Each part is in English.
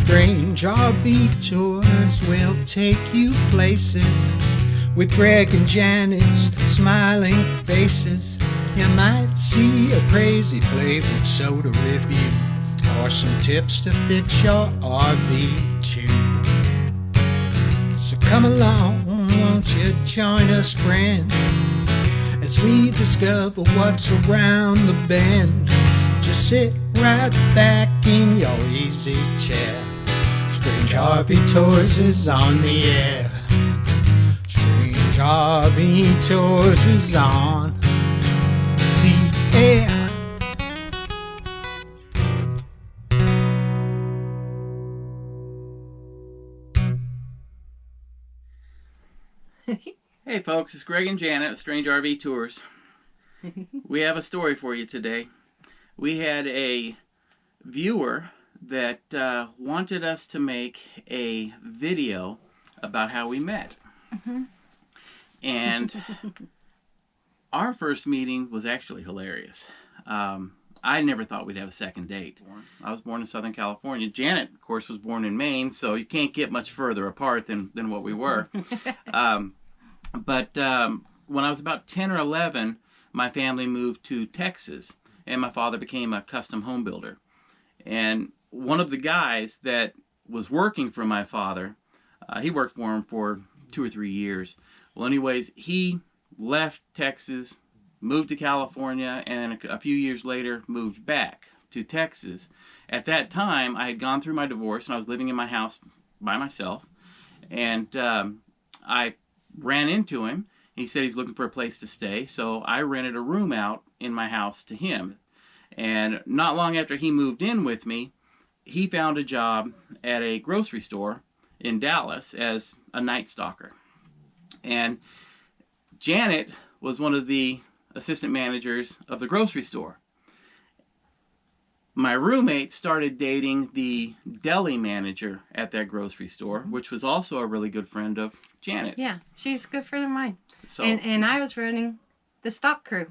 Strange RV tours will take you places with Greg and Janet's smiling faces. You might see a crazy flavored soda review or some tips to fix your RV too. So come along, won't you join us, friend, as we discover what's around the bend. Just sit right back in your easy chair. Strange RV Tours is on the air. Strange RV Tours is on the air. Hey folks, it's Greg and Janet with Strange RV Tours. We have a story for you today. We had a viewer that wanted us to make a video about how we met. And our first meeting was actually hilarious. I never thought we'd have a second date. I was born in Southern California. Janet, of course, was born in Maine, so you can't get much further apart than what we were. But when I was about 10 or 11, my family moved to Texas, and my father became a custom home builder. And one of the guys that was working for my father, he worked for him for 2 or 3 years. Well, anyways, he left Texas, moved to California, and a few years later moved back to Texas. At that time, I had gone through my divorce, and I was living in my house by myself. And I ran into him. He said he was looking for a place to stay, so I rented a room out in my house to him. And not long after he moved in with me, he found a job at a grocery store in Dallas as a night stalker. And Janet was one of the assistant managers of the grocery store. My roommate started dating the deli manager at that grocery store, which was also a really good friend of Janet's. Yeah, she's a good friend of mine. So, and I was running the stock crew.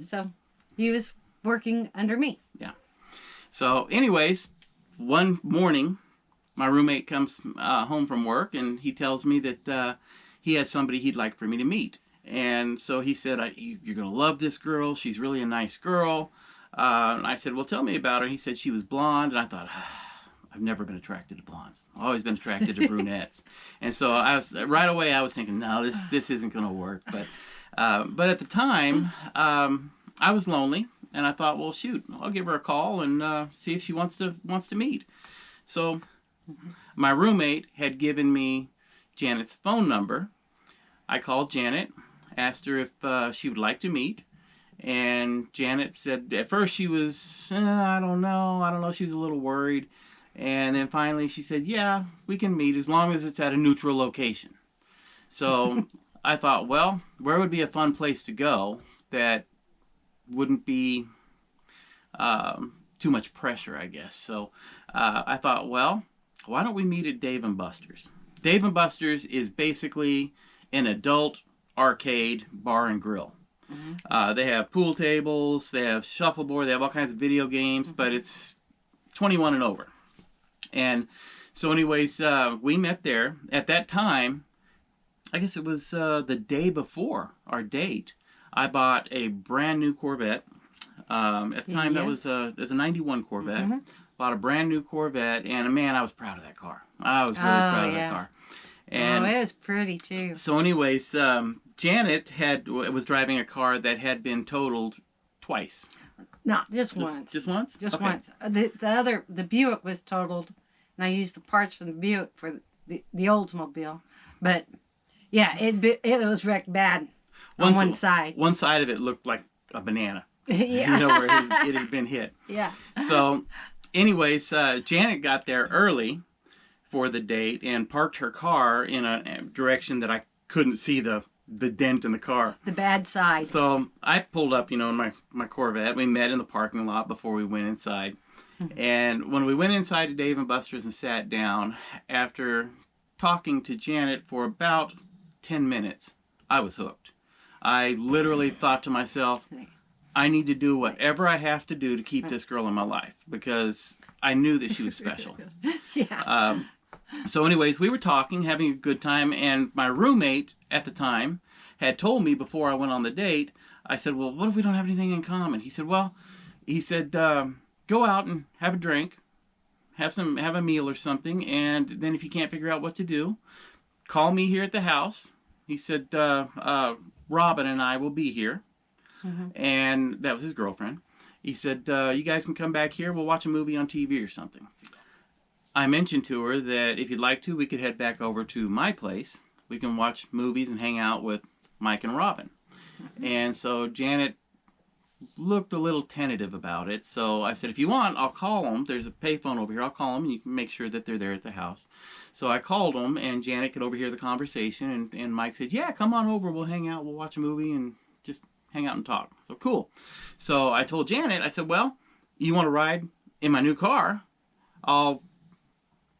So he was working under me. Yeah. So anyways, one morning, my roommate comes home from work, and he tells me that he has somebody he'd like for me to meet. And so he said, you're going to love this girl. She's really a nice girl. And I said, well, tell me about her. He said she was blonde, and I thought, I've never been attracted to blondes. I've always been attracted to brunettes. And so right away I was thinking, no, this isn't going to work. But at the time, I was lonely, and I thought, well, shoot, I'll give her a call and see if she wants to meet. So my roommate had given me Janet's phone number. I called Janet, asked her if she would like to meet. And Janet said at first she was, I don't know. She was a little worried. And then finally she said, yeah, we can meet as long as it's at a neutral location. So I thought, well, where would be a fun place to go that wouldn't be too much pressure, I guess. So I thought, well, why don't we meet at Dave & Buster's? Dave & Buster's is basically an adult arcade bar and grill. They have pool tables, they have shuffleboard, they have all kinds of video games, but it's 21 and over. And so anyways, we met there. At that time, I guess it was the day before our date, I bought a brand new Corvette. At the time, that was a 91 Corvette. Bought a brand new Corvette, and man, I was proud of that car. I was really proud of that car. And it was pretty too. So anyways, Janet was driving a car that had been totaled twice. No, just once. Just once? Just once. The Buick was totaled, and I used the parts from the Buick for the Oldsmobile. But yeah, it was wrecked bad on one side. One side of it looked like a banana. Yeah. Where it had been hit. Yeah. So anyways, Janet got there early for the date and parked her car in a direction that I couldn't see the dent in the car. The bad side. So I pulled up, in my Corvette. We met in the parking lot before we went inside. And when we went inside to Dave & Buster's and sat down, after talking to Janet for about 10 minutes, I was hooked. I literally thought to myself, I need to do whatever I have to do to keep this girl in my life because I knew that she was special. Yeah. So anyways, we were talking, having a good time, and my roommate at the time had told me before I went on the date, I said, well, what if we don't have anything in common? He said, go out and have a drink, have a meal or something, and then if you can't figure out what to do, call me here at the house. He said, Robin and I will be here. Mm-hmm. And that was his girlfriend. He said, you guys can come back here, we'll watch a movie on TV or something. I mentioned to her that if you'd like to, we could head back over to my place. We can watch movies and hang out with Mike and Robin. Mm-hmm. And so Janet looked a little tentative about it. So I said, if you want, I'll call them. There's a payphone over here. I'll call them and you can make sure that they're there at the house. So I called them and Janet could overhear the conversation. And Mike said, yeah, come on over. We'll hang out. We'll watch a movie and just hang out and talk. So cool. So I told Janet, I said, well, you want to ride in my new car? I'll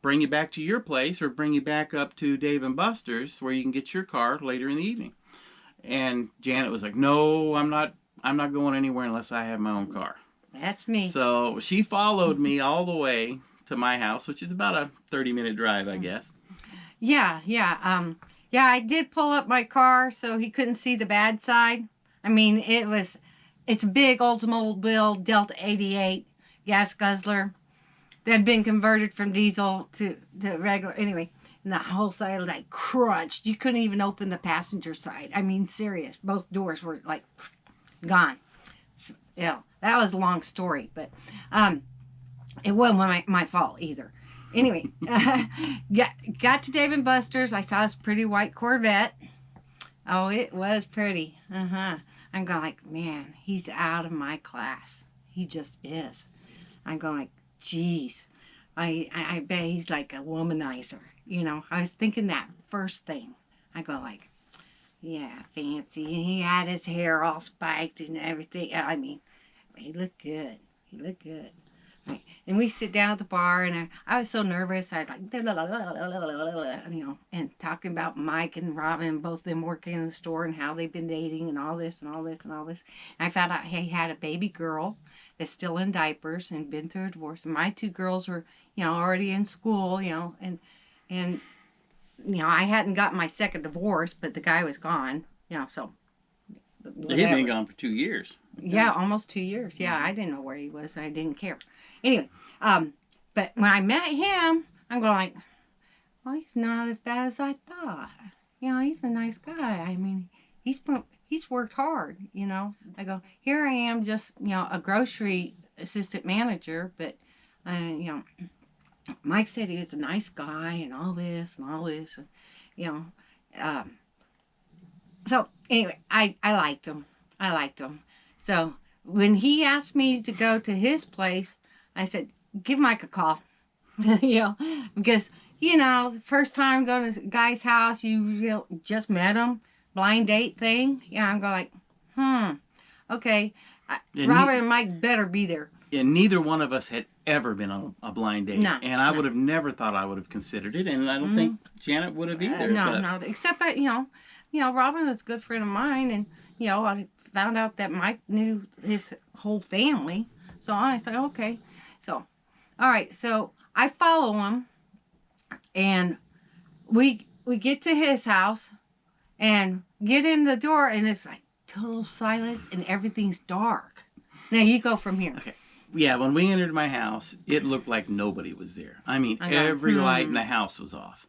bring you back to your place or bring you back up to Dave & Buster's where you can get your car later in the evening. And Janet was like, no, I'm not going anywhere unless I have my own car. That's me. So she followed me all the way to my house, which is about a 30-minute drive, I guess. Yeah. I did pull up my car so he couldn't see the bad side. I mean, it's a big Oldsmobile Delta 88 gas guzzler that had been converted from diesel to regular. Anyway, and the whole side was like crunched. You couldn't even open the passenger side. I mean, serious. Both doors were like gone. So, yeah, that was a long story, but it wasn't my fault either. Anyway, got to Dave & Buster's. I saw this pretty white Corvette. Oh, it was pretty. I'm going like, man, he's out of my class. He just is. I'm going like, geez, I bet he's like a womanizer. You know, I was thinking that first thing. I go like, yeah, fancy. And he had his hair all spiked and everything. I mean, he looked good. Right. And we sit down at the bar, and I was so nervous. I was like, you know, and talking about Mike and Robin, both of them working in the store and how they've been dating and all this. And I found out he had a baby girl that's still in diapers and been through a divorce. And my two girls were, you know, already in school, you know, and you know, I hadn't gotten my second divorce, but the guy was gone, you know, so. Whatever. He'd been gone for 2 years. Yeah, almost 2 years. Yeah, I didn't know where he was. I didn't care. Anyway, but when I met him, I'm going like, well, he's not as bad as I thought. You know, he's a nice guy. I mean, he's worked hard, you know. I go, here I am just, you know, a grocery assistant manager, but, you know, Mike said he was a nice guy and all this, and, you know, so anyway, I liked him. So when he asked me to go to his place, I said, give Mike a call. You know, because, you know, first time going to a guy's house, you just met him, blind date thing. Yeah, I'm going like, okay. Robert and Mike better be there. And neither one of us had ever been on a blind date. No, and I would have never thought I would have considered it, and I don't think Janet would have either. No, except that, you know, Robin was a good friend of mine, and, you know, I found out that Mike knew his whole family. So I said, okay. So, all right. So I follow him, and we get to his house and get in the door, and it's like total silence, and everything's dark. Now you go from here. Okay. Yeah, when we entered my house, it looked like nobody was there. I mean, every light in the house was off.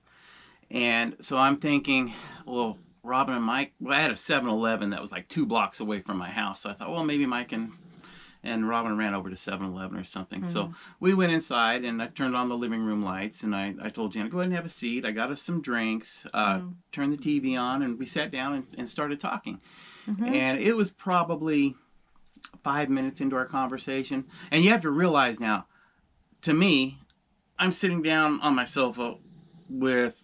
And so I'm thinking, well, Robin and Mike, well, I had a 7-Eleven that was like 2 blocks away from my house. So I thought, well, maybe Mike and Robin ran over to 7-Eleven or something. So we went inside, and I turned on the living room lights, and I told Janet, go ahead and have a seat. I got us some drinks, turned the TV on, and we sat down and started talking. And it was probably 5 minutes into our conversation. And you have to realize now, to me, I'm sitting down on my sofa with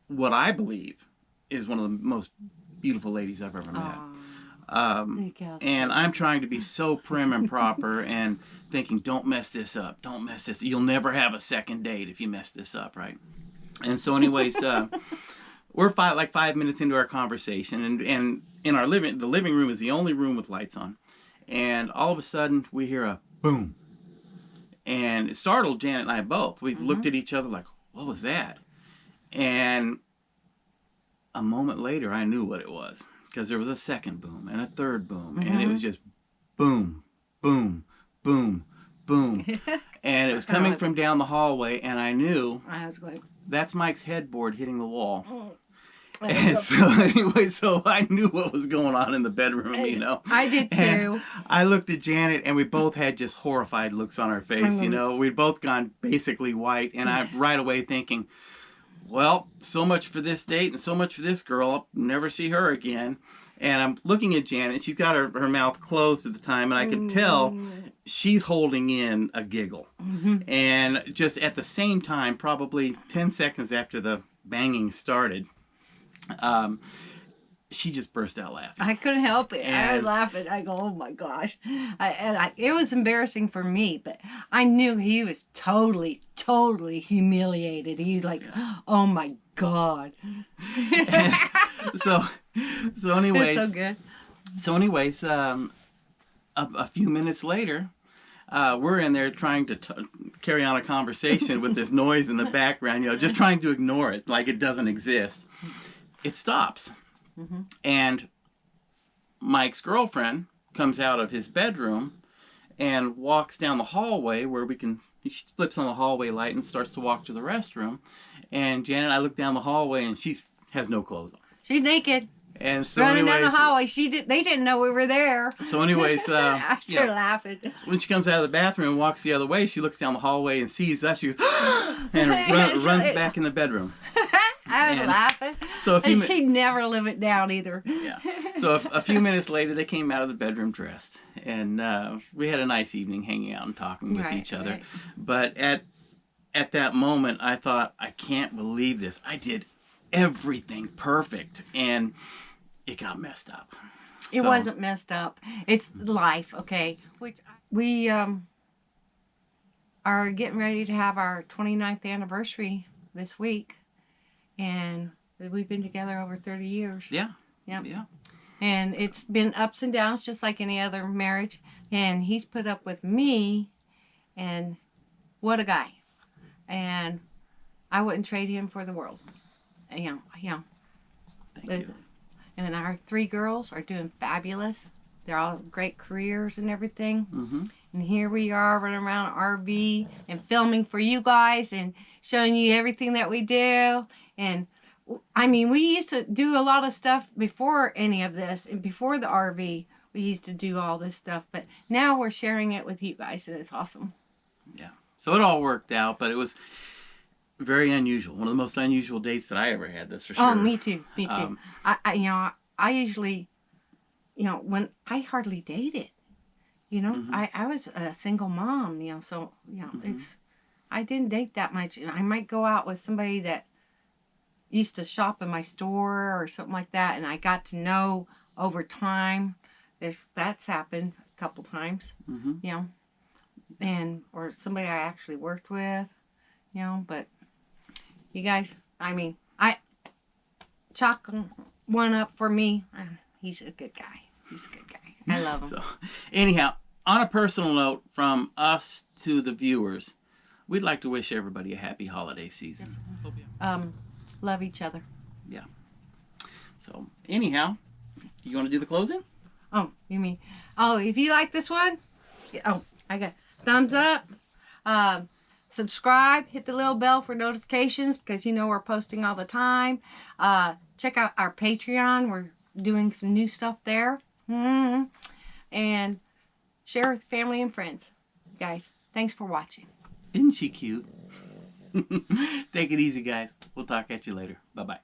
what I believe is one of the most beautiful ladies I've ever met. And I'm trying to be so prim and proper and thinking, don't mess this up. Don't mess this. You'll never have a second date if you mess this up, right? And so anyways, we're 5 minutes into our conversation, and in our the living room is the only room with lights on. And all of a sudden, we hear a boom. And it startled Janet and I both. We looked at each other like, what was that? And a moment later, I knew what it was. Because there was a second boom and a third boom. And it was just boom, boom, boom, boom. And it was coming from down the hallway. And I knew I was going, that's Mike's headboard hitting the wall. oh. And so anyway, so I knew what was going on in the bedroom, you know. I did too. And I looked at Janet, and we both had just horrified looks on our face, you know. We'd both gone basically white, and I'm right away thinking, well, so much for this date and so much for this girl. I'll never see her again. And I'm looking at Janet. She's got her mouth closed at the time, and I could tell she's holding in a giggle. And just at the same time, probably 10 seconds after the banging started, she just burst out laughing. I couldn't help it. I was And- laughing. I go, oh my gosh. It was embarrassing for me, but I knew he was totally, totally humiliated. He's like, oh my God. So anyways, It's so good. So anyways, a few minutes later, we're in there trying to carry on a conversation with this noise in the background, you know, just trying to ignore it like it doesn't exist. It stops. And Mike's girlfriend comes out of his bedroom and walks down the hallway where he flips on the hallway light and starts to walk to the restroom. And Janet and I look down the hallway and she has no clothes on. She's naked. And so Running down anyways, the hallway. They didn't know we were there. so anyways, I you started know, laughing. when she comes out of the bathroom and walks the other way, she looks down the hallway and sees us. She goes, and runs back in the bedroom. I was And laughing. so a few And mi- she'd never live it down either. Yeah. So a few minutes later, they came out of the bedroom dressed, and we had a nice evening hanging out and talking with each other. Right. But at that moment, I thought, I can't believe this. I did everything perfect, and it got messed up. It So- wasn't messed up. It's life, okay? We are getting ready to have our 29th anniversary this week. And we've been together over 30 years. Yeah. Yep. Yeah. And it's been ups and downs just like any other marriage. And he's put up with me. And what a guy. And I wouldn't trade him for the world. You know. Thank you. And our 3 girls are doing fabulous. They're all great careers and everything. Mm-hmm. And here we are running around RV and filming for you guys and showing you everything that we do. And I mean, we used to do a lot of stuff before any of this and before the RV. We used to do all this stuff, but now we're sharing it with you guys, and it's awesome. Yeah. So it all worked out, but it was very unusual. One of the most unusual dates that I ever had, that's for sure. Oh, me too. Me too. Um, I usually, when I hardly dated, I was a single mom, so, I didn't date that much. I might go out with somebody that used to shop in my store or something like that, and I got to know over time. That's happened a couple times, or somebody I actually worked with, but you guys, chalk one up for me. He's a good guy. He's a good guy. I love him. So, anyhow, on a personal note, from us to the viewers, we'd like to wish everybody a happy holiday season. Love each other. Yeah. So, anyhow, you want to do the closing? Oh, you mean? Oh, if you like this one, I got thumbs up. Subscribe. Hit the little bell for notifications because we're posting all the time. Check out our Patreon. We're doing some new stuff there. And share with family and friends. Guys, thanks for watching. Isn't she cute? Take it easy, guys. We'll talk at you later. Bye-bye.